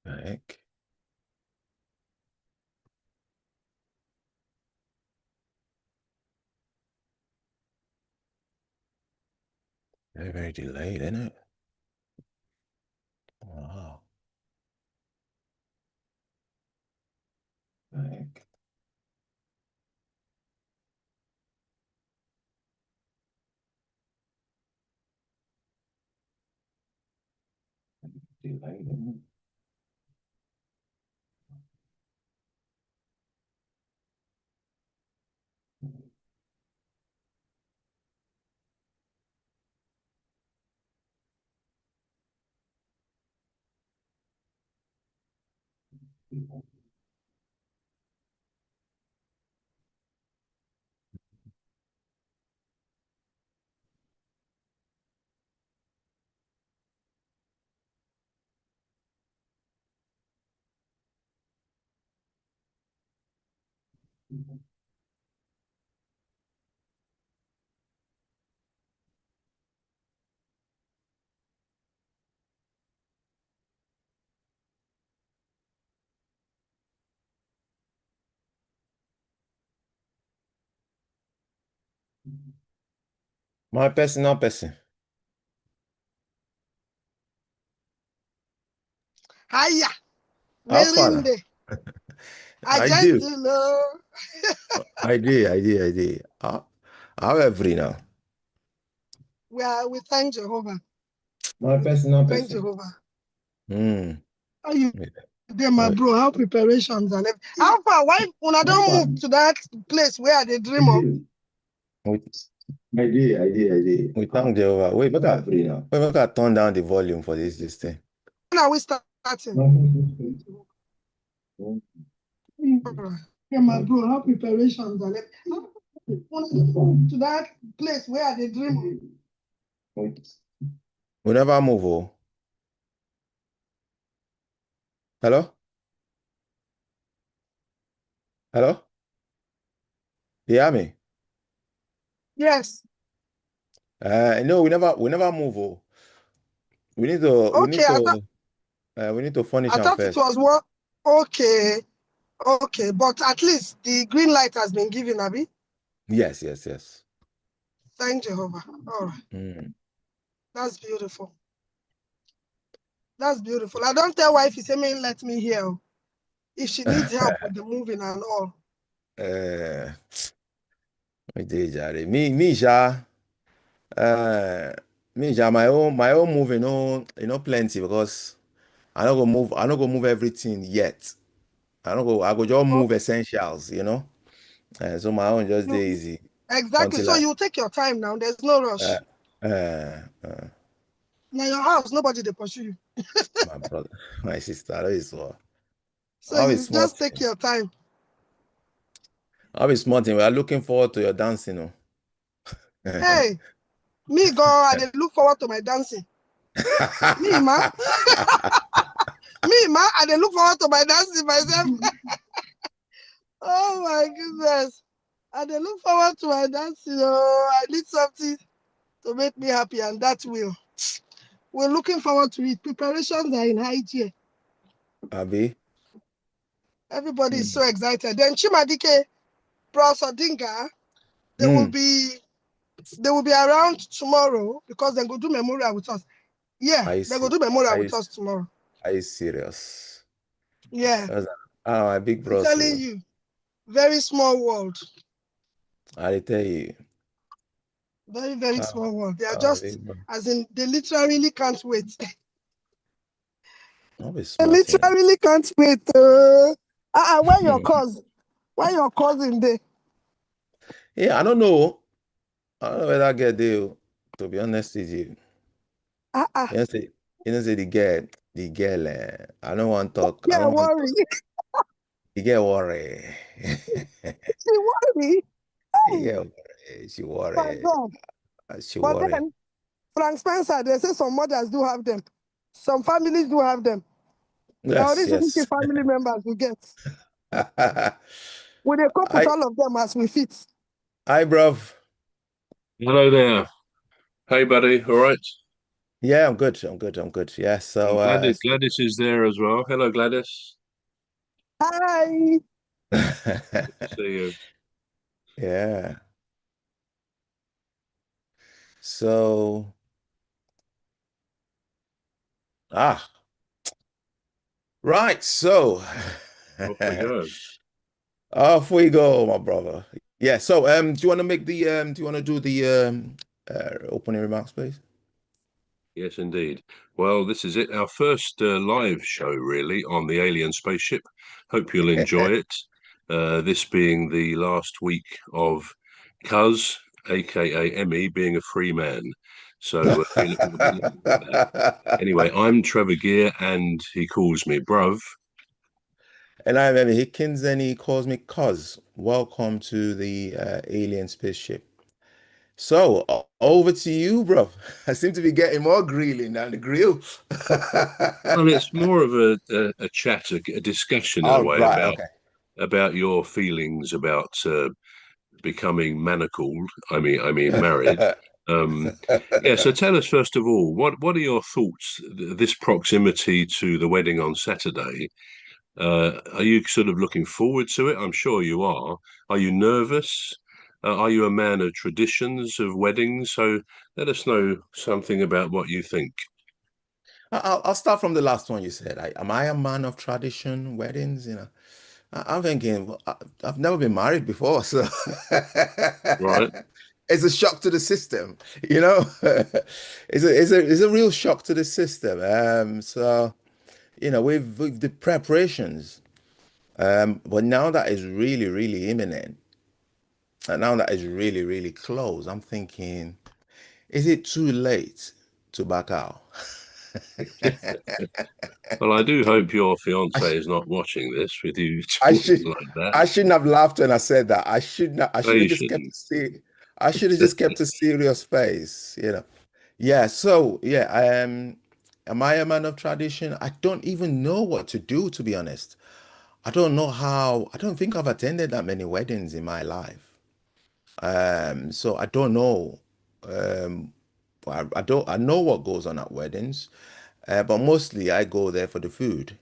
Heck. Very, very delayed, isn't it? Wow. Heck. Delayed, isn't it? My personal person. Hiya, How far Merinde. now? I I just do. do know. I do. How every now? We thank Jehovah. My We personal thank person. Jehovah. Hmm. How you Yeah. there, my Oh, bro? How preparations and everything? How far? Why una how don't far? move to that place where they I dream of? do. We, I did. We thank Jehovah. Wait, look at free now. Wait, look at turn down the volume for this thing. When are we starting? Alright. Yeah, my bro. How preparations and everything? How una don't move to that place where they dream of? We never move. Oh. Hello? Hello? You hear me? Yes. No, we never move. Oh. We need to we Okay. need to we need to furnish I them thought it first. was what. Okay. Okay. But at least the green light has been given, Abby. Yes. Thank Jehovah. All right. Mm. That's beautiful. That's beautiful. I don't tell wife, say, me let me hear. Oh. If she needs help with the moving and all. uh, we did, Jare. Uh, my own moving, plenty because I don't go move everything yet. I go just Oh, move essentials. So my own just you dey easy exactly. until So you take your time now. There's no uh, rush. uh, uh, Now your house, nobody they pursue you. my brother, my sister, that is what. So I'll be you smart. just take your time. I'll be smart. We are looking forward to your dancing. Oh. Hey, me go, I dey look forward to my dancing. Me, ma, I dey look forward to my dancing myself. Oh my goodness. I dey look forward to my dancing. Oh, I need something to make me happy, and that will. We're looking forward to it. Preparations are in high gear. Abi. Everybody is so Mm. excited. Then Chimadike, Bros Odinga, they will Mm. be they will be around tomorrow because they go do memorial with us. Yeah, Are you they go serious? do memorial Are you, with us tomorrow. are you serious? Yeah, That's, my big I'm bros. telling you, very small world. I tell you. Very, very Ah, small world. They are just big bro. as in they literally can't wait. Not be They smart, literally can't wait. Where your cousin? Where your cousin there? Yeah, I don't know. I don't know where that girl do. To be honest with you, Uh uh. you know say the girl. I don't want to talk. I Yeah, don't want to worry. talk. The girl worry. She worry. The Hey, girl worry. She my worry. God. She But worry. then Frank Spencer, they say some mothers do have them. Some families do have them. Now Yes, this is the yes. family members we get. We they cope with I, all of them as we fit. bruv. Hello there. Hey, buddy. All right. Yeah, I'm good. I'm good. I'm good. Yeah. And So, Gladys is there as well. Hello, Gladys. hi. Good to see you. Yeah. So, ah, right. So, Off we go. off we go, my brother. Yeah. So, do you want to make the do you want to do the opening remarks, please? Yes, indeed. Well, this is it. Our first live show, really, on the alien spaceship. Hope you'll enjoy it. This being the last week of Cuz, aka Emmy, being a free man. So we'll be looking at that. Anyway, I'm Trevor Gear, and he calls me Bruv. And I'm Emmy Hikins, and he calls me Cuz. Welcome to the alien spaceship. So, over to you, bro. I seem to be getting more grilling than the grill. Well, it's more of a chat, a discussion in a All way right, okay. about your feelings about becoming manacled. I mean married. Um, yeah. So tell us first of all, what are your thoughts? This proximity to the wedding on Saturday. Are you sort of looking forward to it? I'm sure you are. Are you nervous? Are you a man of traditions of weddings? So let us know something about what you think. I'll start from the last one you said. Am I a man of tradition, weddings? I'm thinking, well, I've never been married before, so Right. it's a shock to the system, you know? It's a real shock to the system. So, we've the preparations. But now that is really, really imminent, and now that is really, really close, I'm thinking, is it too late to back out? Well, I do hope your fiance I, is not watching this with you I talking should like that. I shouldn't have laughed when I said that. I No, should have you just kept shouldn't. a I should have just kept a serious face. Yeah, so yeah, am I a man of tradition? I don't even know what to do, to be honest. I don't think I've attended that many weddings in my life. So I don't know. Um, I don't I know what goes on at weddings, but mostly I go there for the food.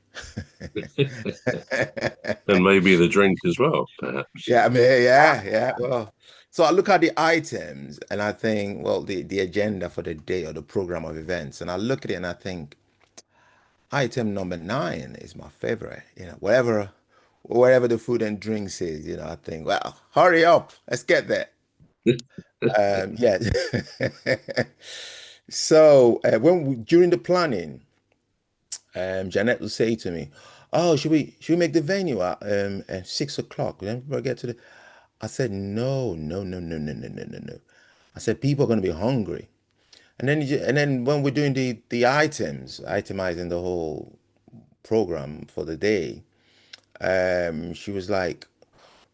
And maybe the drink as well, perhaps. Yeah, I mean, yeah. Well, so I look at the items and I think, well, the agenda for the day or the program of events, and I look at it and I think, item number 9 is my favorite. Wherever the food and drinks is, I think, well, hurry up, let's get there. Yeah. So during the planning, Janet will say to me, "Oh, should we make the venue at 6 o'clock? Then we get to the." I said, "No, no, no, no, no, no, no, no, no." I said, "People are going to be hungry." And then when we're doing the items, itemizing the whole program for the day, she was like,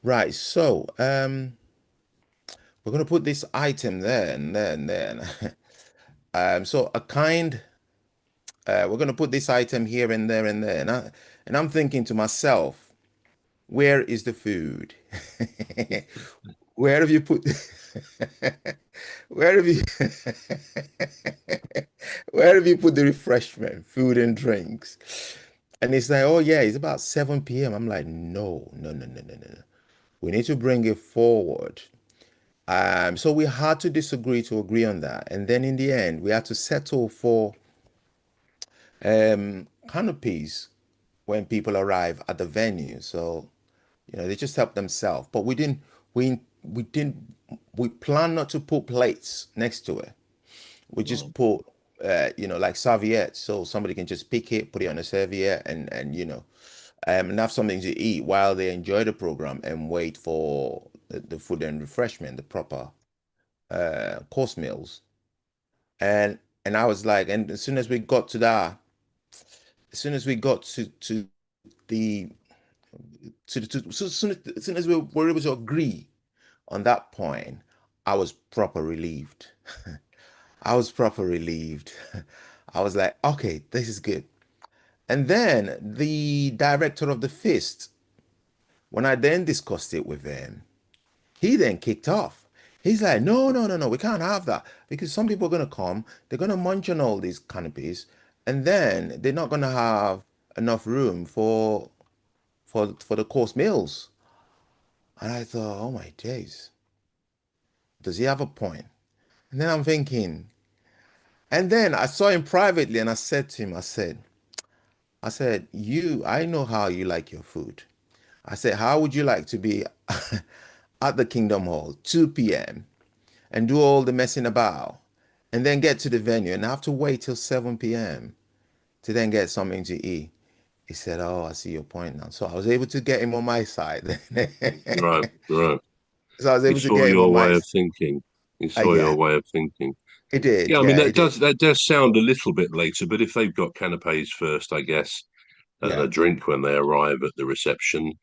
"Right, so we're going to put this item there and there and there." So we're going to put this item here and there and there. And I'm thinking to myself, where is the food? Where have you put where have you where have you put the refreshment, food and drinks? And it's like, oh yeah, it's about 7 p.m. I'm like, no, no, no, no, no, no, no. We need to bring it forward. So we had to disagree to agree on that. And then in the end, we had to settle for canopies when people arrive at the venue. So, they just help themselves. But we didn't we plan not to put plates next to it. We just Well, put like serviettes so somebody can just pick it, put it on a serviette and have something to eat while they enjoy the program and wait for the food and refreshment, the proper course meals. And I was like, and as soon as we got to that, as soon as we got the so as soon as we were able to agree on that point, I was proper relieved. I was proper relieved. I was like, okay, this is good. And then the director of the Fist, when I then discussed it with him, he then kicked off. He's like, no, no, no, no, we can't have that because some people are gonna come, they're gonna munch on all these canopies, and then they're not gonna have enough room for the course meals. And I thought, oh my days, does he have a point? And then I'm thinking, and then I saw him privately and I said to him, I said, I know how you like your food. I said, how would you like to be at the Kingdom Hall, 2 p.m., and do all the messing about, and then get to the venue and have to wait till 7 p.m. to then get something to eat? He said, oh, I see your point now. So I was able to get him on my side. Right, right. So I was He able to saw get him on your my way of side. thinking. He saw your Yeah, way of thinking. it did. Yeah, I mean Yeah, it did. that does sound a little bit later, but if they've got canapes first, I guess, and a Yeah. drink when they arrive at the reception,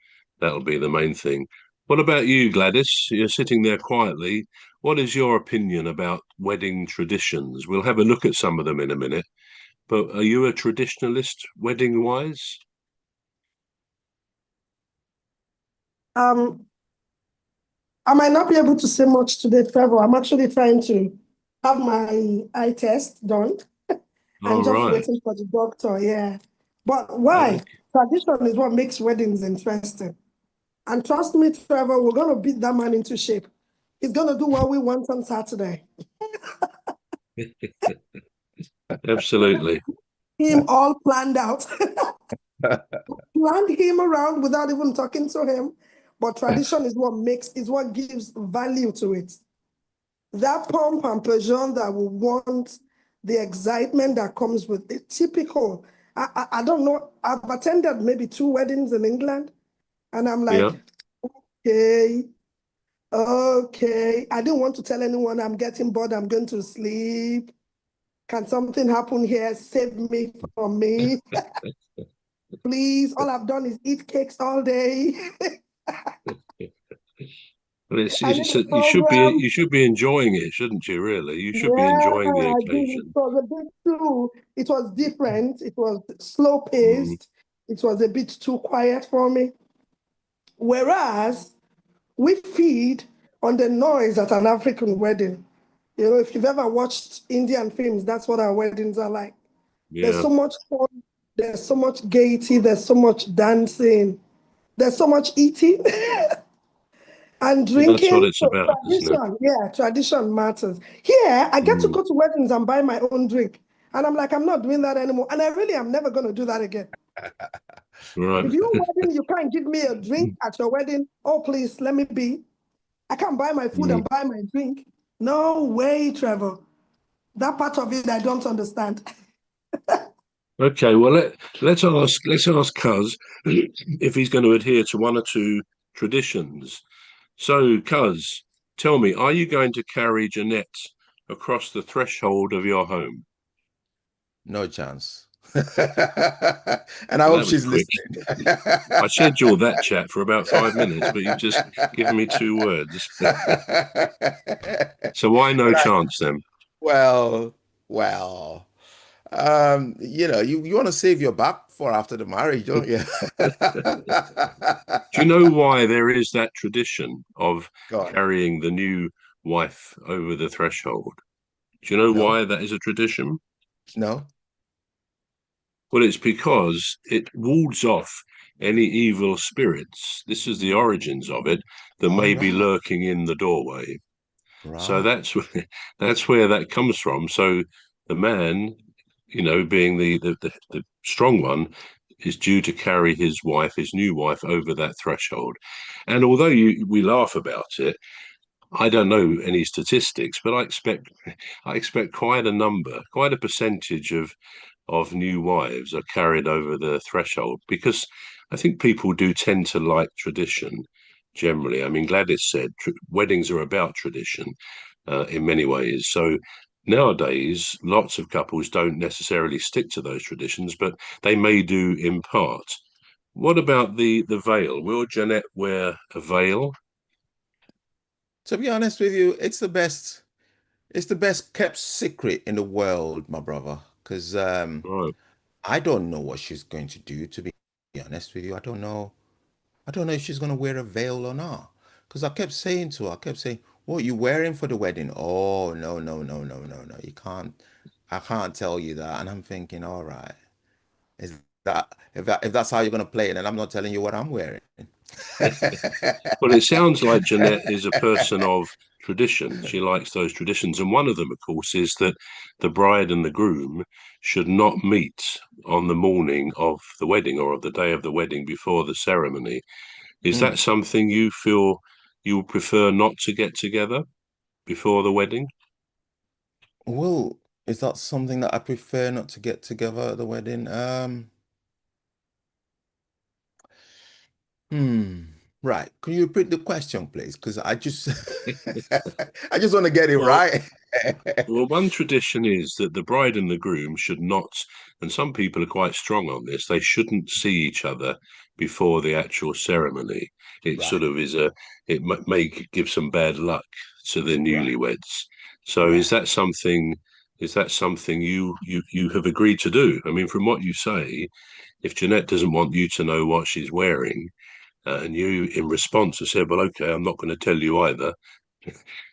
that'll be the main thing. What about you, Gladys? You're sitting there quietly. What is your opinion about wedding traditions? We'll have a look at some of them in a minute, but are you a traditionalist wedding wise? Um, I might not be able to say much today, Trevor. I'm actually trying to have my eye test done. I'm All just right. waiting for the doctor, yeah. But why? Tradition is what makes weddings interesting. And trust me, Trevor, we're going to beat that man into shape. He's going to do what we want on Saturday. Absolutely. Him all planned out. Planned him around without even talking to him. But tradition is what gives value to it. That pomp and passion that we want, the excitement that comes with it, typical. I don't know. I've attended maybe 2 weddings in England, and I'm Yeah. like, okay, okay. I didn't want to tell anyone I'm getting bored, I'm going to sleep. Can something happen here? Save me from me. Please. All I've done is eat cakes all day. Well, I need a you program. should be enjoying it, shouldn't you? Really, you should be Yeah, enjoying the I did. It occasion. was a bit too, it was different. It was slow Mm, paced. It was a bit too quiet for me. Whereas we feed on the noise at an African wedding. You know, if you've ever watched Indian films, that's what our weddings are like. There's yeah, so much fun, there's so much gaiety, there's so much dancing, there's so much eating and that's what drinking. it's So about, isn't it? tradition, yeah, tradition matters. Here, I get to Mm, go to weddings and buy my own drink. And I'm like, I'm not doing that anymore. And I really am never going to do that again. If right. you're wedding, you can't give me a drink at your wedding. Oh, please, let me be. I can't buy my food Mm. and buy my drink. No way, Trevor. That part of it I don't understand. Okay, well let's ask Cuz if he's going to adhere to one or two traditions. So, Cuz, tell me, are you going to carry Jeanette across the threshold of your home? No chance. And I Well, hope that was she's quick. listening. I scheduled that chat for about 5 minutes, but you've just given me 2 words. So why no But chance then? well, well, you want to save your back for after the marriage, don't you? Do you know why there is that tradition of God, carrying the new wife over the threshold? Do you know no, why that is a tradition? no. Well, it's because it wards off any evil spirits. This is the origins of it that All may be right, lurking in the doorway. So right. that's where that comes from. So the man, being the strong one, is due to carry his new wife, over that threshold. And although we laugh about it, I don't know any statistics, but I expect quite a number, quite a percentage of new wives are carried over the threshold because I think people do tend to like tradition generally. I mean, Gladys said weddings are about tradition in many ways. So nowadays, lots of couples don't necessarily stick to those traditions, but they may do in part. What about the veil? Will Jeanette wear a veil? To be honest with you, it's the best. It's the best kept secret in the world, my brother. Because Right. I don't know what she's going to do. To be honest with you, I don't know. I don't know if she's going to wear a veil or not. Because I kept saying to her, I kept saying, what you wearing for the wedding? Oh, no, no, no, no, no, no. You can't, I can't tell you that. And I'm thinking, all right, is that if that's how you're gonna play it, then I'm not telling you what I'm wearing. Well, it sounds like Jeanette is a person of tradition. She likes those traditions. And one of them, of course, is that the bride and the groom should not meet on the morning of the wedding or of the day of the wedding before the ceremony. Is that Mm. something you feel you would prefer not to get together before the wedding? Well, is that something that I prefer not to get together at the wedding? Hmm. Right. Can you repeat the question, please? Because I just I just want to get it Well, right. Well, one tradition is that the bride and the groom should not, and some people are quite strong on this, they shouldn't see each other before the actual ceremony. It Right, sort of may give some bad luck to the right, newlyweds. So right. is that something you have agreed to do? I mean, from what you say, if Jeanette doesn't want you to know what she's wearing, and you in response have said, well, okay, I'm not going to tell you either.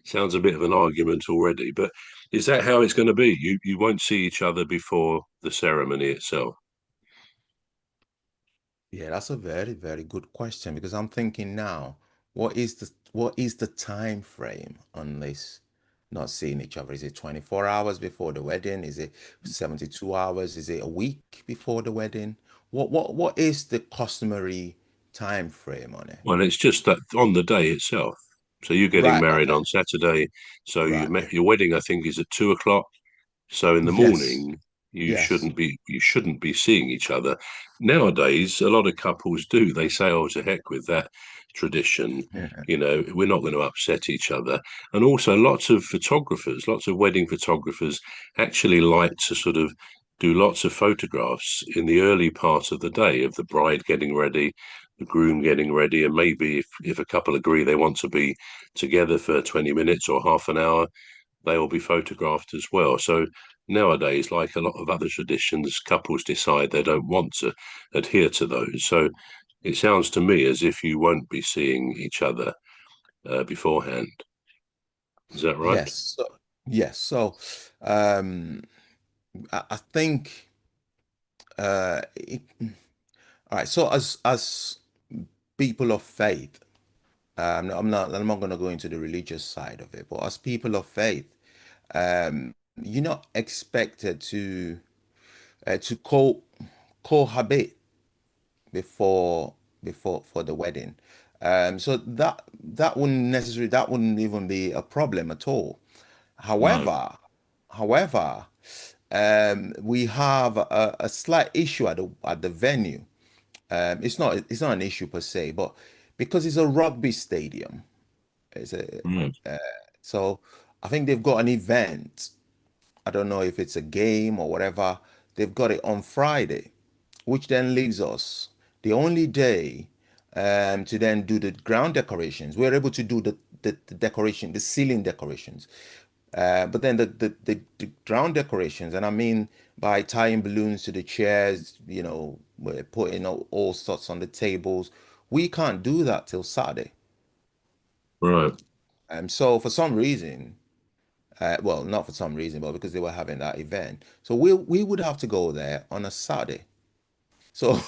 Sounds a bit of an argument already, but is that how it's going to be? You won't see each other before the ceremony itself. Yeah, that's a very, very good question because I'm thinking now, what is the time frame on this not seeing each other? Is it 24 hours before the wedding? Is it 72 hours? Is it a week before the wedding? What is the customary time frame on it? Well, it's just that on the day itself. So you're getting Right, married okay. on Saturday. So Right. your wedding, I think, is at 2 o'clock. So in the Yes. morning, Yes. you shouldn't be seeing each other. Nowadays, a lot of couples do. They say, "Oh, to heck with that tradition." Yeah. We're not going to upset each other. And also, lots of photographers, lots of wedding photographers, actually like to sort of do lots of photographs in the early part of the day of the bride getting ready, the groom getting ready, and maybe if a couple agree they want to be together for 20 minutes or half an hour, they will be photographed as well. So nowadays, like a lot of other traditions, couples decide they don't want to adhere to those. So it sounds to me as if you won't be seeing each other beforehand. Is that right? Yes. Yes. So, um, I think, all right. So as people of faith, I'm not going to go into the religious side of it, but as people of faith, you're not expected to cohabit before before for the wedding. So that wouldn't even be a problem at all. No. However, however, we have a slight issue at the venue. It's not an issue per se, but because it's a rugby stadium, it's a Right. so I think they've got an event. I don't know if it's a game or whatever. They've got it on Friday, which then leaves us the only day to then do the ground decorations. We're able to do the decoration, the ceiling decorations. But then the ground decorations, and I mean by tying balloons to the chairs, we're putting all sorts on the tables. We can't do that till Saturday. Right. So for some reason, well, not for some reason, but because they were having that event, so we would have to go there on a Saturday. So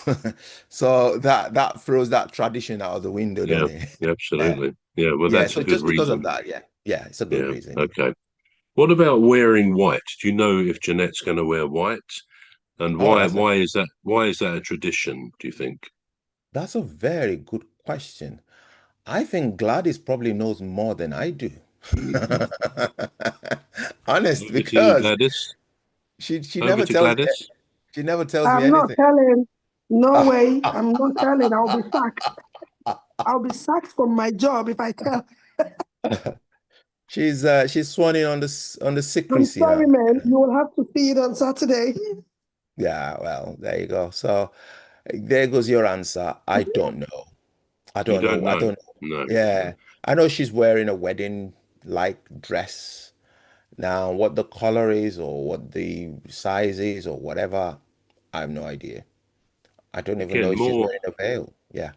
so that throws that tradition out of the window, Yeah. doesn't it? Yeah, Yeah, absolutely. Yeah. Well, yeah. that's a So good just because of reason. that, yeah, yeah, it's a good Yeah. reason. Okay. What about wearing white? Do you know if Jeanette's going to wear white? And Oh, why is that a tradition, do you think? that's a very good question. I think Gladys probably knows more than I do. Honest, Over to you, because Gladys. she Over never to tells me Gladys. she never tells me I'm not anything. telling. No way. I'm not telling. I'll be sacked. I'll be sacked from my job if I tell. She's sworn in on the I'm secrecy now. sorry, man. You will have to see it on Saturday. Yeah, well, there you go. So there goes your answer. I don't know. I You don't don't know. I know. don't know. No. Yeah. I know she's wearing a wedding like dress. Now, what the color is or what the size is or whatever, I have no idea. I don't even know Again, if she's wearing a veil. Yeah.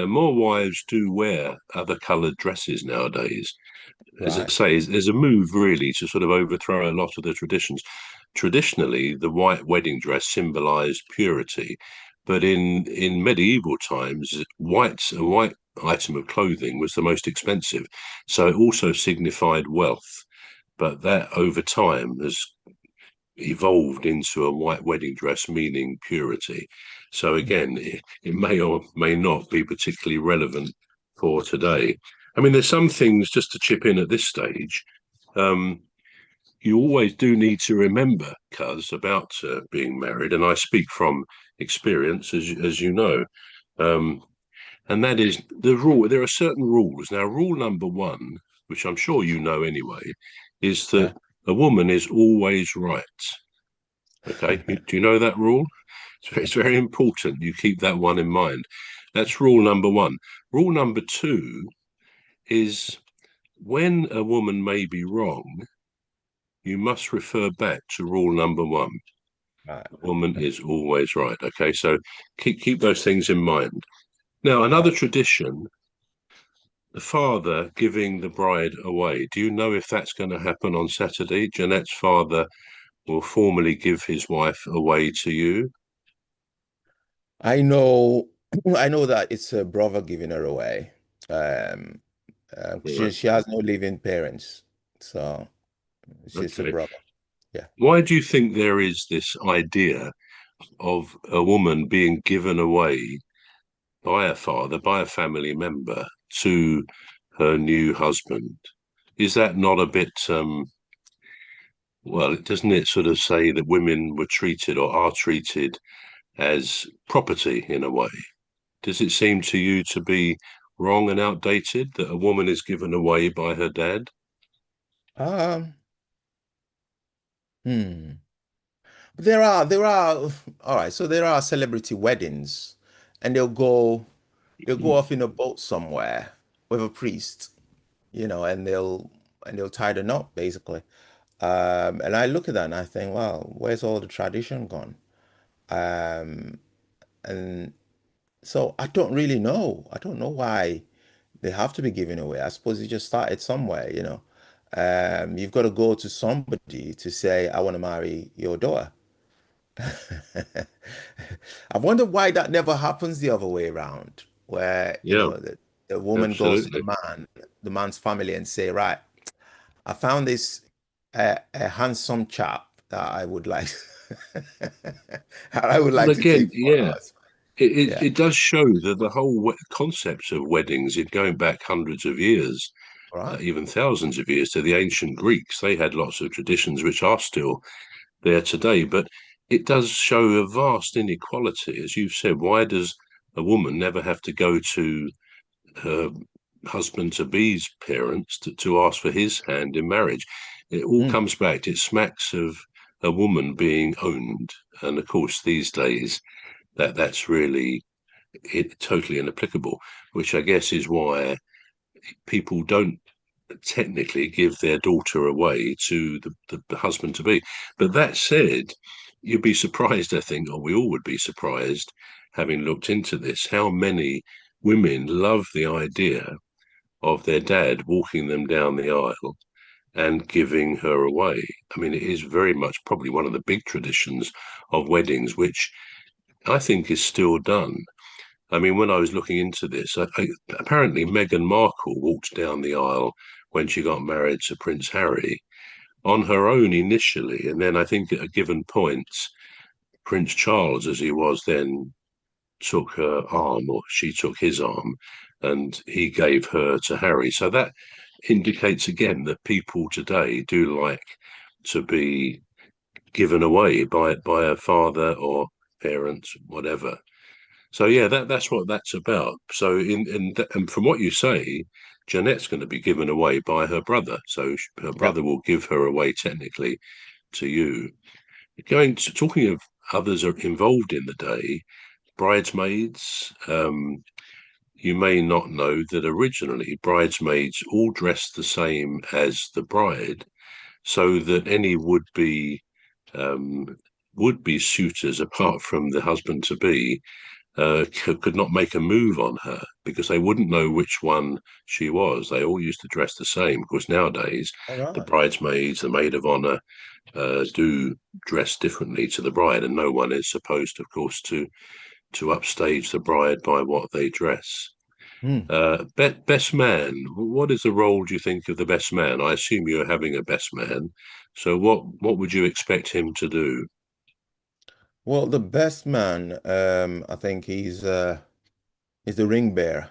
more wives do wear other coloured dresses nowadays. as I Right. say, there's a move really to sort of overthrow a lot of the traditions. Traditionally, the white wedding dress symbolized purity, but in medieval times, a white item of clothing was the most expensive, so it also signified wealth. But that over time has evolved into a white wedding dress, meaning purity. So Mm. again, it may or may not be particularly relevant for today. I mean, there's some things just to chip in at this stage. Um, you always do need to remember, cuz, about being married, and I speak from experience, as you know, um, and that is the rule. There are certain rules. Now, rule number one, which I'm sure you know anyway, is Yeah. that a woman is always right. Okay, do you know that rule? It's very important you keep that one in mind. That's rule number one. Rule number two is when a woman may be wrong, you must refer back to rule number one. Right. A woman is always right. Okay, so keep those things in mind. Now, another Right. tradition, the father giving the bride away. Do you know if that's going to happen on Saturday? Jeanette's father will formally give his wife away to you. I know, I know that it's a brother giving her away. Um, Right. she has no living parents, so she's a Okay. brother. Yeah. Why do you think there is this idea of a woman being given away by a father, by a family member, to her new husband? Is that not a bit, well, doesn't it sort of say that women were treated or are treated as property in a way? Does it seem to you to be wrong and outdated that a woman is given away by her dad? Um, hmm. There are all right, so there are celebrity weddings and they'll go off in a boat somewhere with a priest, and they'll tie the knot basically. And I look at that and I think, wow, where's all the tradition gone? Um, and so I don't really know. I don't know why they have to be given away. I suppose it just started somewhere. You've got to go to somebody to say, I want to marry your daughter. I wonder why that never happens the other way around, where, Yeah, the woman goes to absolutely. the man's family and say, right, I found this a handsome chap that I would like I would Well, like to again, take for yeah, us. it Yeah. it does show that the whole concept of weddings, in going back hundreds of years, All right. even thousands of years to the ancient Greeks, they had lots of traditions which are still there today. But it does show a vast inequality, as you've said. Why does a woman never have to go to her husband to be's parents to ask for his hand in marriage? It all Mm, comes back. It smacks of a woman being owned, and of course these days that's really totally inapplicable. Which I guess is why people don't technically give their daughter away to the husband to be. But that said, you'd be surprised, I think, or we all would be surprised, having looked into this, how many women love the idea of their dad walking them down the aisle and giving her away. I mean, it is very much probably one of the big traditions of weddings, which I think is still done. I mean, when I was looking into this, apparently Meghan Markle walked down the aisle when she got married to Prince Harry on her own initially. And then I think at a given point, Prince Charles, as he was then, took her arm, or she took his arm, and he gave her to Harry. So that indicates again that people today do like to be given away by a father or parents, whatever. So yeah, that's what that's about. So and from what you say, Jeanette's going to be given away by her brother. So her yeah. brother will give her away technically to you. Going to talking of others are involved in the day, bridesmaids. You may not know that originally bridesmaids all dressed the same as the bride, so that any um, would be suitors, apart from the husband to be, could not make a move on her because they wouldn't know which one she was. They all used to dress the same. Of course, nowadays All the right. bridesmaids, the maid of honor, do dress differently to the bride, and no one is supposed, of course, to upstage the bride by what they dress. Hmm. Best man. What is the role, do you think, of the best man? I assume you're having a best man. So what would you expect him to do? Well, the best man, I think he's the ring bearer.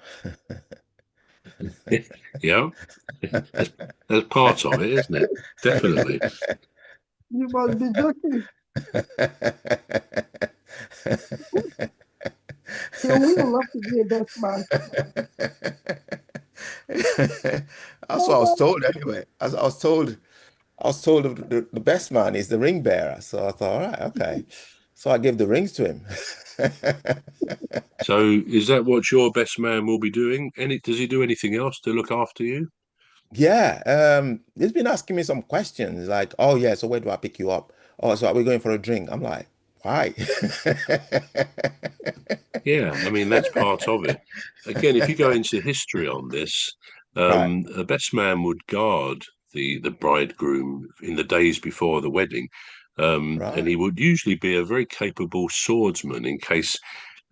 Yeah, that's, that's part of it, isn't it? Definitely. You must be joking. You will love to be a best man. That's what I was told anyway. I was told the best man is the ring bearer. So I thought, all right, okay. So I gave the rings to him. So is that what your best man will be doing? Does he do anything else to look after you? Yeah, he's been asking me some questions like, oh yeah, so where do I pick you up? Oh, so are we going for a drink? I'm like, why? Yeah, I mean that's part of it. Again, if you go into history on this, Right, a best man would guard the bridegroom in the days before the wedding, and right. he would usually be a very capable swordsman in case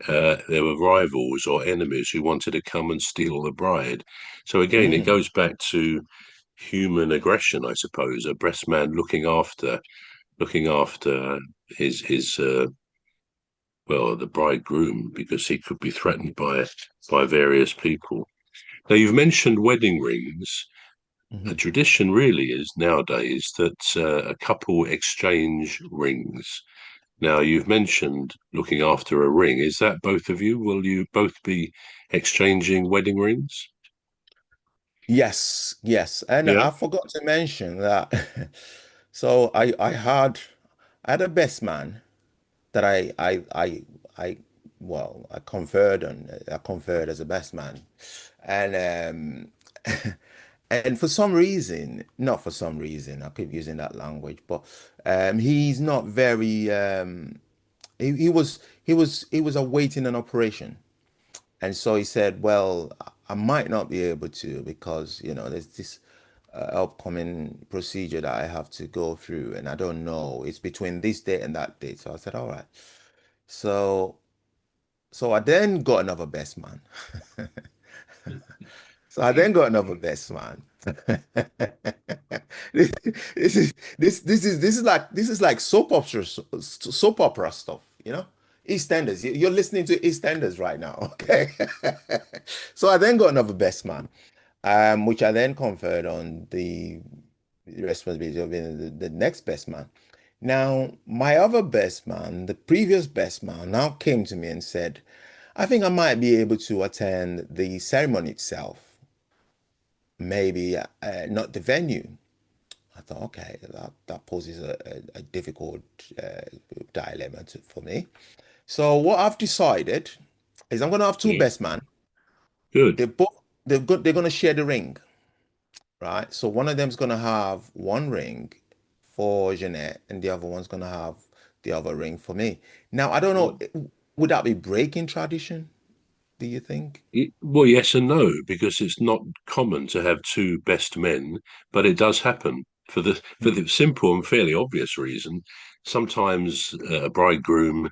there were rivals or enemies who wanted to come and steal the bride. So again, it Mm, goes back to human aggression, I suppose. A best man looking after his well, the bridegroom, because he could be threatened by various people. Now, you've mentioned wedding rings. A mhm. tradition really is nowadays that a couple exchange rings. Now, you've mentioned looking after a ring. Is that both of you? Will you both be exchanging wedding rings? Yes, yes. And Yeah. I forgot to mention that. So I had a best man that I well I conferred as a best man, and and for some reason, not for some reason, I keep using that language, but he's not very he was awaiting an operation, and so he said, well, I might not be able to because there's this upcoming procedure that I have to go through, and I don't know. It's between this date and that date. So I said, all right. So so I then got another best man. So I then got another best man. This, this is like soap opera stuff, you know? EastEnders. You're listening to EastEnders right now, okay? So I then got another best man, which I then conferred on the responsibility of being the next best man. Now, my other best man, the previous best man, now came to me and said, I think I might be able to attend the ceremony itself, maybe not the venue. I thought, okay, that poses a difficult dilemma for me. So what I've decided is I'm going to have two Yeah. best men. Good. They're going to share the ring, right? So one of them's going to have one ring for Jeanette, and the other one's going to have the other ring for me. Now, I don't know, would that be breaking tradition, do you think? Well, yes and no, because it's not common to have two best men, but it does happen for the simple and fairly obvious reason. Sometimes a bridegroom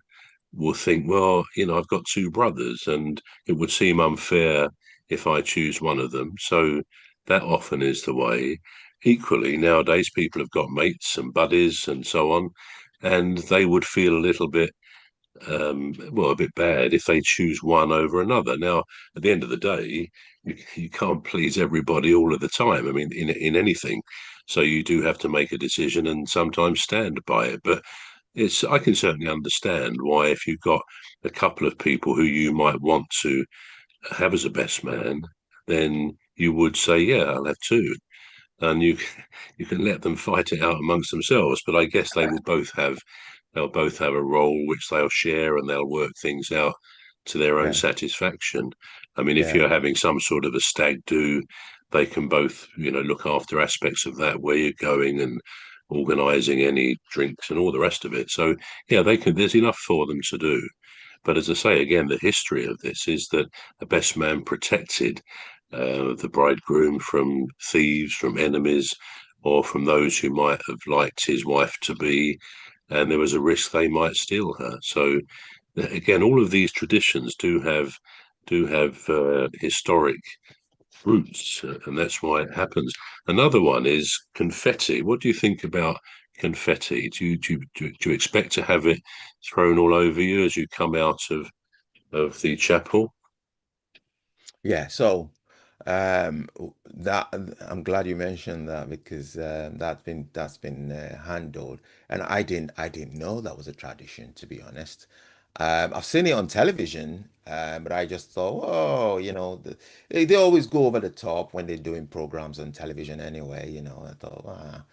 will think, well, I've got two brothers, and it would seem unfair if I choose one of them. So that often is the way. Equally, nowadays people have got mates and buddies and so on, and they would feel a little bit well, a bit bad if they choose one over another. Now, at the end of the day, you can't please everybody all of the time. I mean, in anything, so you do have to make a decision and sometimes stand by it. But I can certainly understand why if you've got a couple of people who you might want to have as a best man, then you would say, yeah, I'll have two. And you can let them fight it out amongst themselves. But I guess they'll both have a role which they'll share and they'll work things out to their own Yeah, satisfaction. I mean, if yeah, you're having some sort of a stag do, they can both, look after aspects of that, where you're going and organising any drinks and all the rest of it. So yeah, they can. There's enough for them to do. But as I say again, the history of this is that a best man protected the bridegroom from thieves, from enemies, or from those who might have liked his wife to be, and there was a risk they might steal her. So again, all of these traditions do have historic roots, and that's why it happens. Another one is confetti. What do you think about confetti? Do you expect to have it thrown all over you as you come out of the chapel? Yeah, so that I'm glad you mentioned that because that's been handled, and I didn't know that was a tradition, to be honest. I've seen it on television, but I just thought, oh, they always go over the top when they're doing programs on television anyway. I thought, ah.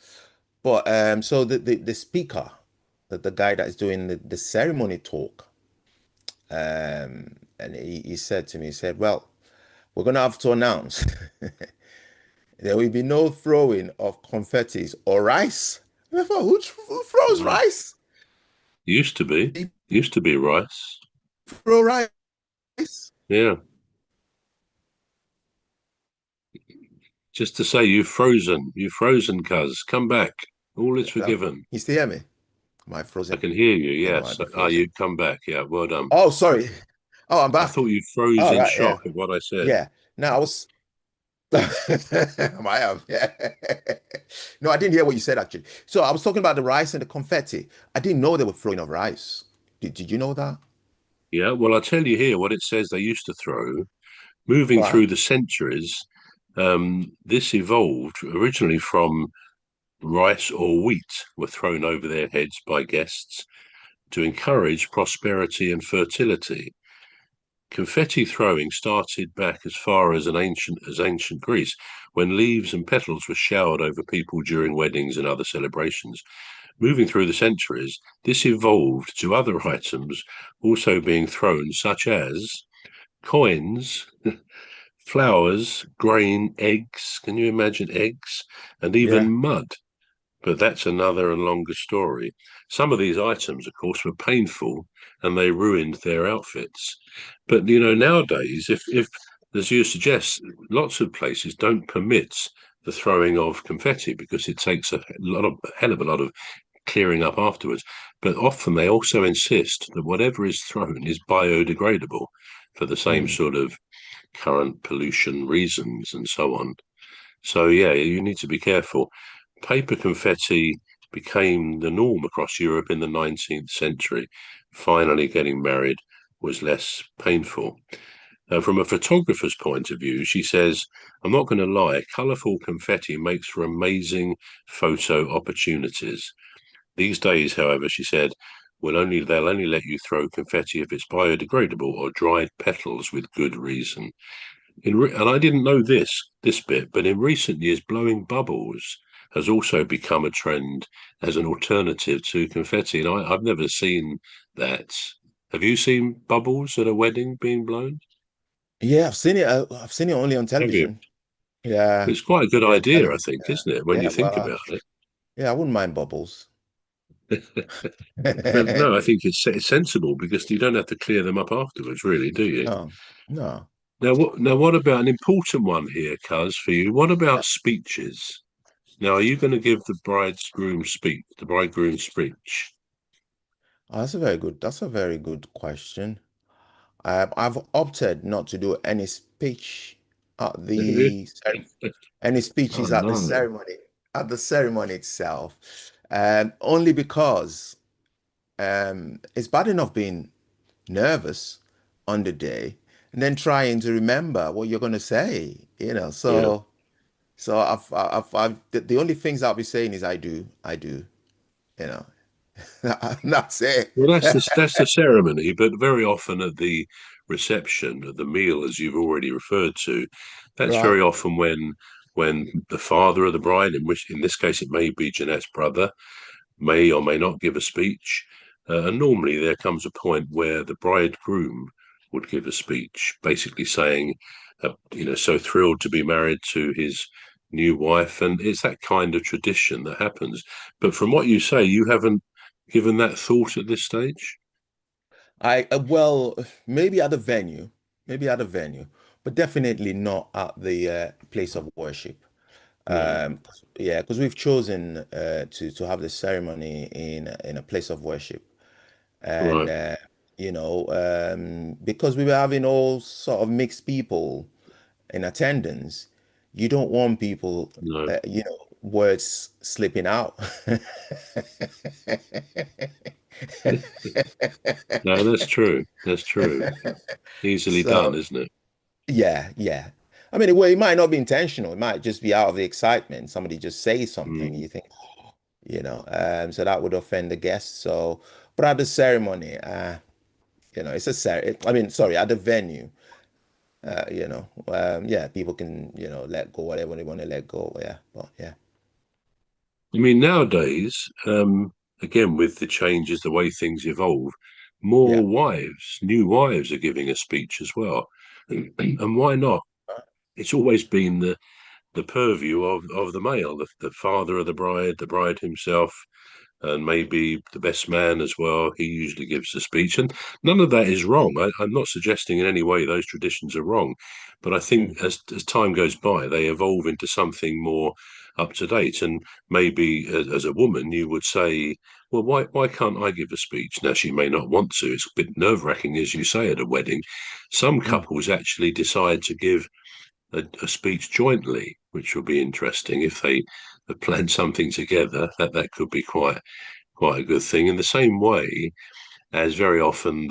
But so the speaker, the guy that's doing the ceremony talk, and he said to me, he said, well, we're going to have to announce there will be no throwing of confettis or rice. I thought, who throws Mm. rice? Used to be, People used to be rice. throw rice. Yeah, just to say you've frozen, cuz come back. All is forgiven. You still hear me? Am I I frozen? can hear you. I think I might Yes. be Ah, you frozen. come back. Yeah, well done. Oh, sorry. Oh, I'm I thought back. you froze All in right. Yeah. shock at what I said. Yeah. Now I was. I might have. Yeah. No, I didn't hear what you said actually. So I was talking about the rice and the confetti. I didn't know they were throwing of rice. Did you know that? Yeah, well, I'll tell you here what it says they used to throw. Moving Right. through the centuries, this evolved originally from rice or wheat were thrown over their heads by guests to encourage prosperity and fertility. Confetti throwing started back as far as ancient Greece, when leaves and petals were showered over people during weddings and other celebrations. Moving through the centuries, this evolved to other items also being thrown, such as coins, flowers, grain, eggs. Can you imagine eggs? And even Yeah. mud. But that's another and longer story. Some of these items, of course, were painful and they ruined their outfits. But nowadays, if as you suggest, lots of places don't permit the throwing of confetti because it takes a hell of a lot of clearing up afterwards. But often they also insist that whatever is thrown is biodegradable for the same Mm. sort of current pollution reasons and so on. So yeah, you need to be careful. Paper confetti became the norm across Europe in the 19th century. Finally, getting married was less painful. From a photographer's point of view, she says, I'm not going to lie, colourful confetti makes for amazing photo opportunities. These days, however, she said, they'll only let you throw confetti if it's biodegradable or dried petals with good reason. And I didn't know this bit, but in recent years, blowing bubbles has also become a trend as an alternative to confetti. And I've never seen that. Have you seen bubbles at a wedding being blown? Yeah, I've seen it. I've seen it only on Have you? television. Yeah, It's quite a good only on idea, I television. think, Yeah. isn't it, when Yeah. you think Well, about it? yeah, I wouldn't mind bubbles. But no, I think it's sensible because you don't have to clear them up afterwards, really, do you? No, no. Now, what about an important one here, Cuz, for you? What about speeches? Now, are you going to give the bridegroom speech? Oh, that's a very good question. I've opted not to do any speech at any Oh speeches no. at the ceremony itself, only because it's bad enough being nervous on the day and then trying to remember what you're going to say, Yeah. so the only things I'll be saying is I do, you know, that's it. Well, that's the ceremony, but very often at the reception, at the meal, as you've already referred to, that's Right. very often when the father of the bride, in this case it may be Jeanette's brother, may or may not give a speech. And normally there comes a point where the bridegroom would give a speech, basically saying, so thrilled to be married to his new wife. And it's that kind of tradition that happens. But from what you say, you haven't given that thought at this stage? Well, maybe at the venue, maybe at the venue, but definitely not at the place of worship. No. Yeah, because we've chosen to have the ceremony in a place of worship, and Right. because we were having all sort of mixed people in attendance, you don't want people, No. words slipping out. No, that's true. That's true. Easily done, So isn't it? yeah, yeah. I mean, well, it might not be intentional. It might just be out of the excitement. Somebody just says something, Mm. you think, so that would offend the guests. So, but at the ceremony, it's a I mean, sorry, at the venue, yeah, people can, let go whatever they want to let go. Yeah, but yeah, I mean, nowadays, again, with the changes, the way things evolve, yeah, new wives are giving a speech as well. And why not? It's always been the purview of the male, the father of the bride himself, and maybe the best man as well. He usually gives the speech, and none of that is wrong. I'm not suggesting in any way those traditions are wrong, but I mm, think as time goes by, they evolve into something more up to date. And maybe as a woman, you would say, "Well, why can't I give a speech?" Now she may not want to. It's a bit nerve wracking, as you say, at a wedding. Some mm, couples actually decide to give a speech jointly, which will be interesting if they have planned something together. That could be quite a good thing. In the same way as very often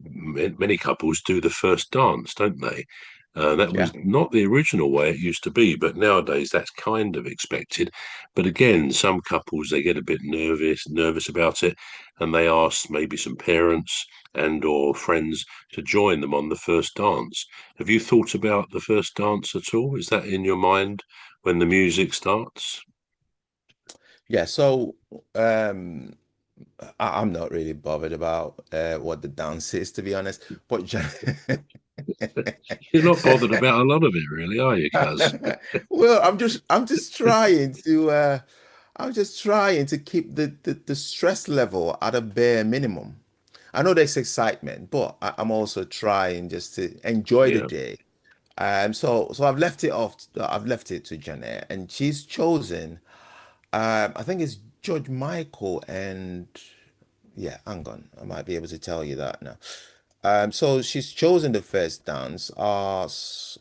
many couples do the first dance, don't they? That yeah, was not the original way it used to be, but nowadays that's kind of expected. But again, some couples they get a bit nervous about it, and they ask maybe some parents and or friends to join them on the first dance. Have you thought about the first dance at all? Is that in your mind when the music starts? yeah. So, I'm not really bothered about what the dance is, to be honest. But You're not bothered about a lot of it, really, are you, Cuz? well, I'm just trying to keep the stress level at a bare minimum. I know there's excitement, but I'm also trying just to enjoy the Yeah. day. So I've left it off. I've left it to Janet, and she's chosen. I think it's George Michael, and yeah, hang on, I might be able to tell you that now. So she's chosen the first dance as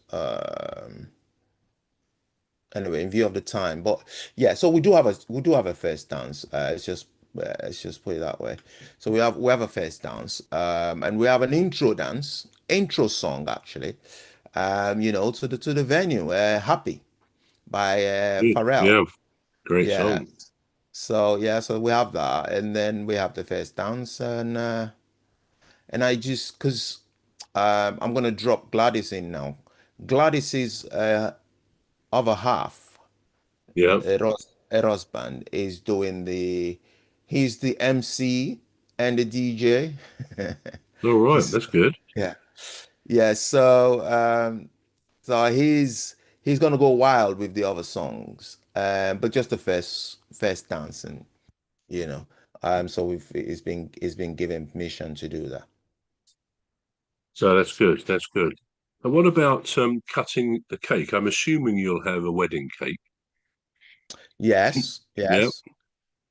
anyway, in view of the time. But yeah, so we do have a first dance. Let's just put it that way. So we have a first dance, and we have an intro song actually, to the venue, "Happy" by Pharrell. Yeah, great Yeah. song. So yeah, so we have that, and then we have the first dance, and I just because I'm gonna drop Gladys in now. Gladys's other half. Yeah. Eros band is doing he's the MC and the DJ. All right, that's good. Yeah. Yeah, so he's gonna go wild with the other songs. But just the first dance and you know. So he's been given permission to do that. So that's good. That's good. And what about cutting the cake? I'm assuming you'll have a wedding cake. Yes, Yeah. yes.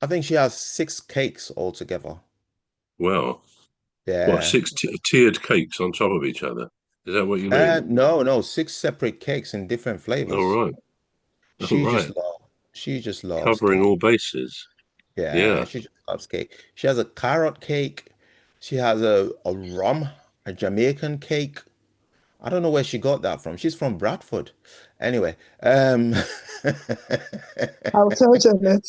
I think she has six cakes altogether. Well, what, Yeah. six tiered cakes on top of each other? Is that what you mean? No, no, six separate cakes in different All flavors. right. All She just right. loves she just loves Covering cake. all bases. Yeah, Yeah. she just loves cake. She has a carrot cake. She has a Jamaican cake. I don't know where she got that from. She's from Bradford. Anyway, I'll tell Janet.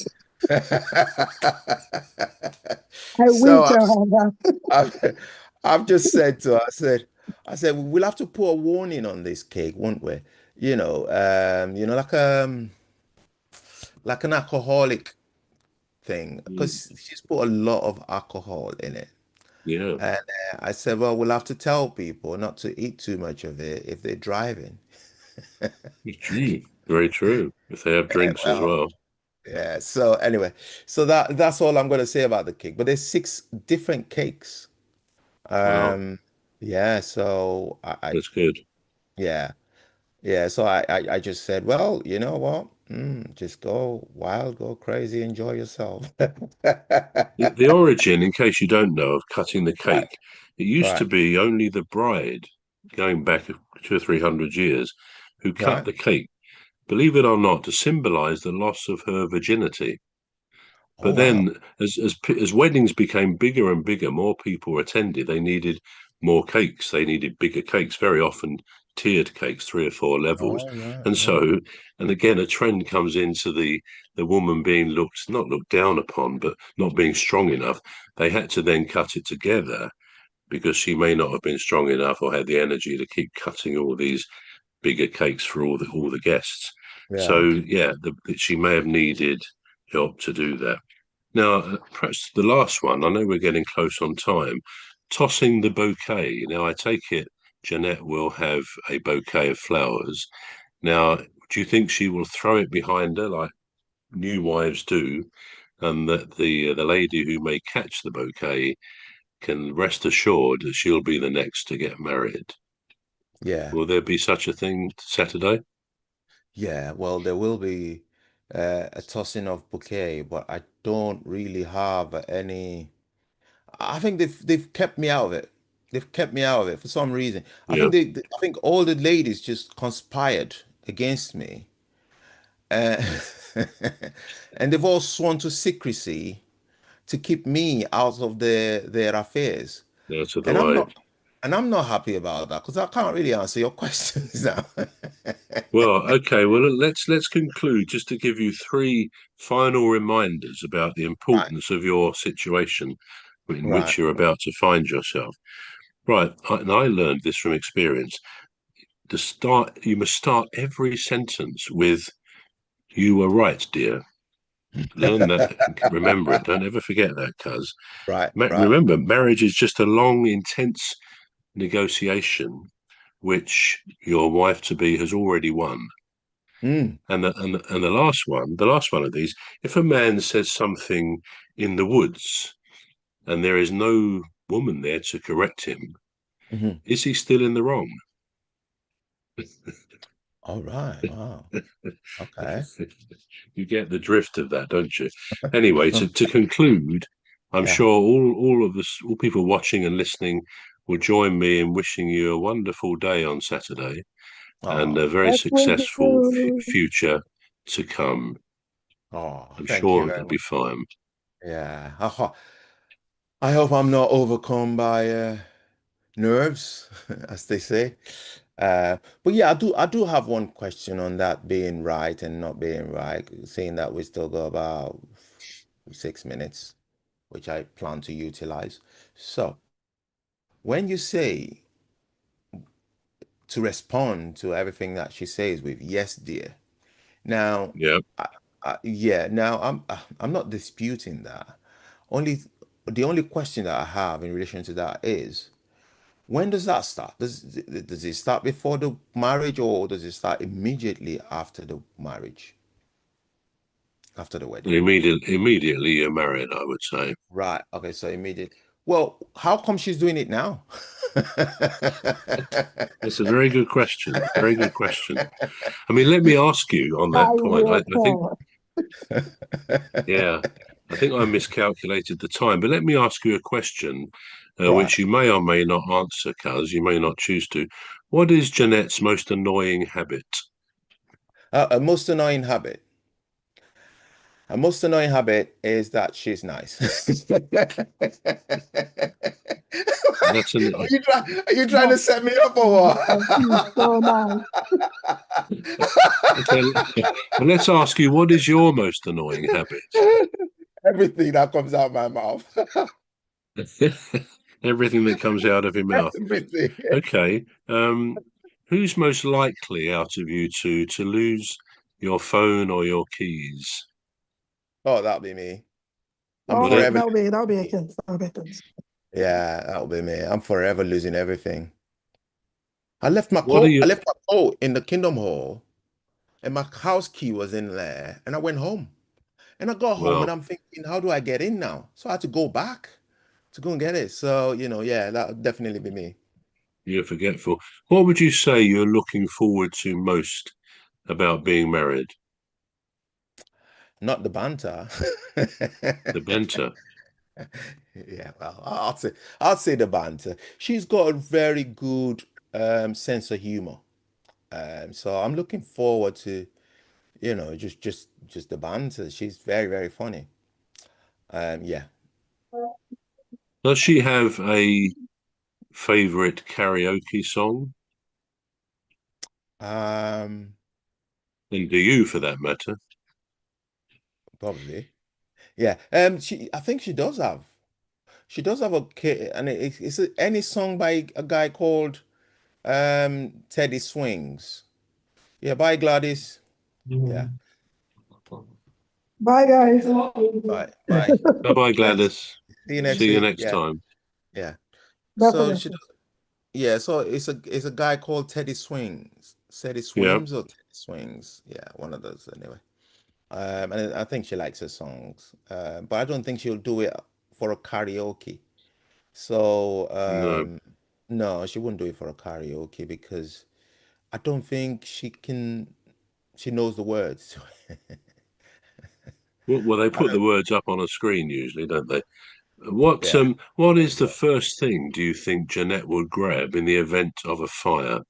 I will so tell her that. I've just said to her, I said, we'll have to put a warning on this cake, won't we? Like an alcoholic thing, Mm, because she's put a lot of alcohol in it. yeah. And I said, well, we'll have to tell people not to eat too much of it if they're driving. Very true. If they have drinks as Well, well. yeah. So anyway, so that's all I'm going to say about the cake. But there's six different cakes. Wow, Um, yeah, so that's good. yeah, yeah, so I just said, well, you know what? Just go wild, go crazy, enjoy yourself. The origin, in case you don't know, of cutting the Right, cake, it used to right, be only the bride, going back 200 or 300 years, who cut right. the cake, believe it or not, to symbolize the loss of her virginity. Oh, But wow. then, as weddings became bigger and bigger, more people attended. They needed more cakes. They needed bigger cakes. Very often, tiered cakes, 3 or 4 levels. Oh, right, And right. so, and again, a trend comes into the woman being not looked down upon, but not being strong enough. They had to then cut it together because she may not have been strong enough or had the energy to keep cutting all these bigger cakes for all the guests. So Yeah, yeah, she may have needed help to do that. Now, perhaps the last one, I know we're getting close on time. Tossing the bouquet. Now, I take it Jeanette will have a bouquet of flowers. Now, do you think she will throw it behind her like new wives do, and that the lady who may catch the bouquet can rest assured that she'll be the next to get married? yeah, Will there be such a thing Saturday? yeah. Well, there will be a tossing of bouquet, but I don't really have any. I think they've kept me out of it. They've kept me out of it for some reason. I Yeah, think I think all the ladies just conspired against me, uh, and they've all sworn to secrecy to keep me out of their affairs. that's the And I'm wife. not and I'm not happy about that because I can't really answer your questions now. Well, okay. Well, let's conclude just to give you three final reminders about the Right, importance of your situation in right. which you're about to find yourself. Right, and I learned this from experience. You must start every sentence with "You were right, dear." Learn that, remember it. Don't ever forget that, cuz. Right, right. Remember, marriage is just a long, intense negotiation which your wife to be has already won. Mm, And the last one of these, if a man says something in the woods and there is no woman there to correct him, mhm. is he still in the wrong? All right. Wow. Okay. You get the drift of that, don't you? Anyway, to conclude, I'm Yeah. sure all people watching and listening will join me in wishing you a wonderful day on Saturday and a Oh, very Yes, we successful do. future to come. oh, I'm thank you sure very it'll be much. fine. Yeah. I hope I'm not overcome by nerves, as they say. But yeah, I do have one question on that being right and not being right, seeing that we still got about 6 minutes, which I plan to utilize. So, when you say to respond to everything that she says with yes, dear, now, Yeah. yeah, now I'm not disputing that. Only the only question that I have in relation to that is when does that start? Does it start before the marriage or does it start immediately after the marriage, after the wedding? Immediately you're married, I would say. Right. Okay, so immediate. Well, how come she's doing it now? That's a very good question. Very good question. I mean, let me ask you on I that point. will I think, tell. yeah, I think I miscalculated the time. But let me ask you a question, Right. which you may or may not answer, Cuz. You may not choose to. What is Jeanette's most annoying habit? A most annoying habit. A most annoying habit is that she's nice. That's an. Are you trying Yes, to set me up or yes, he's so nice. Okay. Well, let's ask you, what is your most annoying habit? what? Everything that comes out my mouth. Everything that comes out of your mouth. Everything. Okay. Who's most likely out of you two to lose your phone or your keys? Oh, that'll be me. I'm Will Oh, that forever that'll be a losing. kiss. That'll be a kiss. Yeah, that'll be me. I'm forever losing everything. I left my what are coat. I you left my coat in the Kingdom Hall, and my house key was in there. And I went home. And I got home, and well, I'm thinking, how do I get in now? So I had to go back to go and get it. So, yeah, that would definitely be me. You're forgetful. What would you say you're looking forward to most about being married? Not the banter. The banter. Yeah, well, I'll say the banter. She's got a very good sense of humor. So I'm looking forward to, just the banter. She's very, very funny. Yeah. Does she have a favorite karaoke song? Um, And do you, for that matter? Probably. Yeah. I think she does have a kid, and it's any song by a guy called Teddy Swings. Yeah, bye Gladys. Yeah. Bye, guys. Bye. Bye. Bye bye, Thanks. Gladys. See you next See you week. next Yeah. time. Yeah. So she Definitely. does, yeah, so it's a guy called Teddy Swings. Teddy Yeah. Swims or Teddy Swings. Yeah, one of those anyway. And I think she likes her songs. But I don't think she'll do it for a karaoke. So No. no, she wouldn't do it for a karaoke because I don't think she knows the words. Well, they I put the don't, words up on a screen usually, don't they? What yeah. what There you is the go. first thing do you think Jeanette would grab in the event of a fire?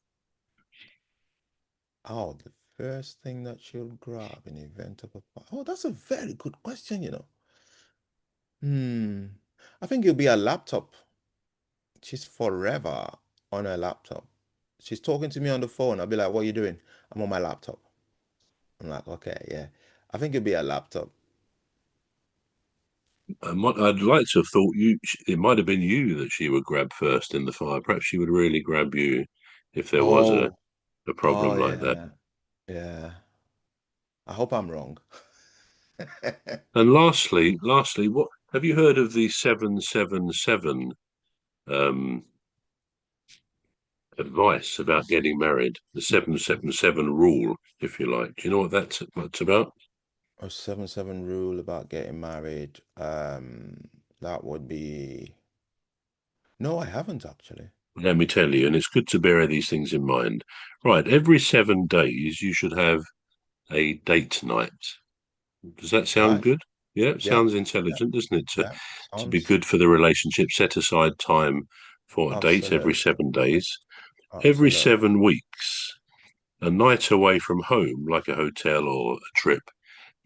Oh, the first thing that she'll grab in the event of a oh, that's a very good question. Hmm. I think it'll be a laptop. She's forever on her laptop. She's talking to me on the phone. I'll be like, "What are you doing?" "I'm on my laptop." I'm like, "Okay, yeah." I think it'll be a laptop. I'd like to have thought it might have been you that she would grab first in the fire. Perhaps she would really grab you if there was Oh, a oh problem like that. yeah, yeah. I hope I'm wrong. And lastly, what have you heard of the 777 um, advice about getting married? The 777 rule, if you like. Do you know what's about? A 7-7 rule about getting married. That would be no, I haven't actually. Let me tell you, and it's good to bear these things in mind. Right, every 7 days you should have a date night. Does that sound Right? good? Yeah, it Yeah, sounds yeah, intelligent, doesn't it? To yeah. to be Sounds good for the relationship, set aside time for a date every absolutely, 7 days. Every absolutely. 7 weeks, a night away from home, like a hotel or a trip,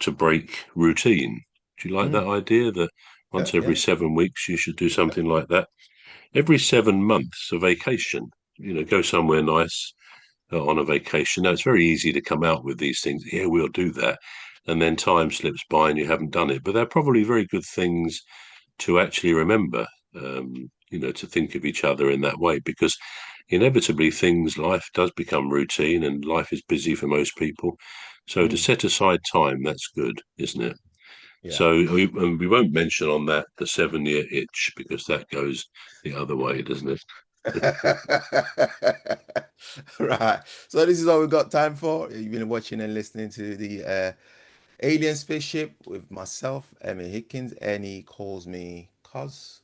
to break routine. Do you like that Mm, idea that yeah, once every yeah, 7 weeks you should do yeah. something like that? Every 7 months, a vacation. Go somewhere nice on a vacation. Now, it's very easy to come out with these things. Yeah, we'll do that. And then time slips by and you haven't done it. But they're probably very good things to actually remember, to think of each other in that way, because inevitably life does become routine and life is busy for most people. So to Mm, set aside time, that's good, isn't it? yeah. So we won't mention on that the 7 year itch because that goes the other way, doesn't it? Right. So this is all we've got time for. You've been watching and listening to the Alien Spaceship with myself, Emmy Hikins, and he calls me Cuz.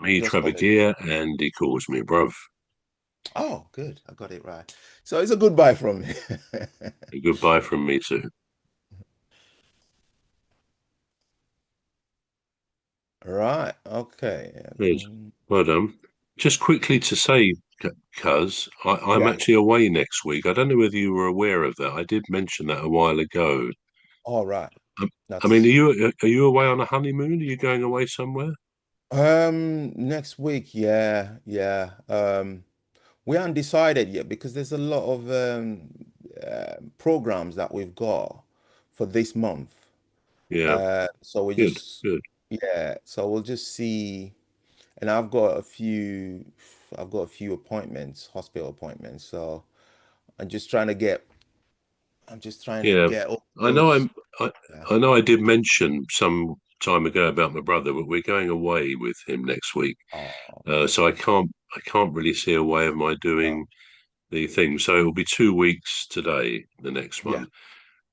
Me, Just call Trevor me. Gear, and he calls me bruv. Oh, good. I got it right. So it's a goodbye from me. A goodbye from me too. Right. Okay. Good. Well done. Just quickly to say, cuz I'm Yeah. actually away next week. I don't know whether you were aware of that. I did mention that a while ago. All right. Um, I mean, That's are you away on a honeymoon? Are you going away somewhere? next week. Yeah. Yeah. We haven't decided yet because there's a lot of programs that we've got for this month. Yeah, So we good, just, good. yeah, so we'll just see. And I've got a few appointments, hospital appointments. So I'm just trying to get, I'm just trying to Yeah, get all I know. those. I, Yeah. I know. I did mention some time ago about my brother, but we're going away with him next week. Oh, So I can't really see a way of my no, doing the thing. So it will be 2 weeks today, the next yeah, one,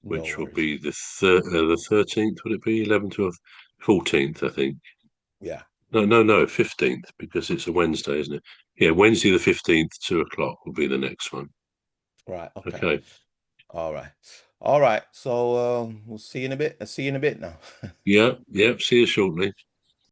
no which will worries. be the 13th. Would it be 11th, 12th, 14th? I think. Yeah. No, 15th, because it's a Wednesday, isn't it? Yeah, Wednesday the 15th, 2 o'clock will be the next one. Right. Okay. Okay. All right. All right. So we'll see you in a bit. I'll see you in a bit now. Yeah, yeah. See you shortly.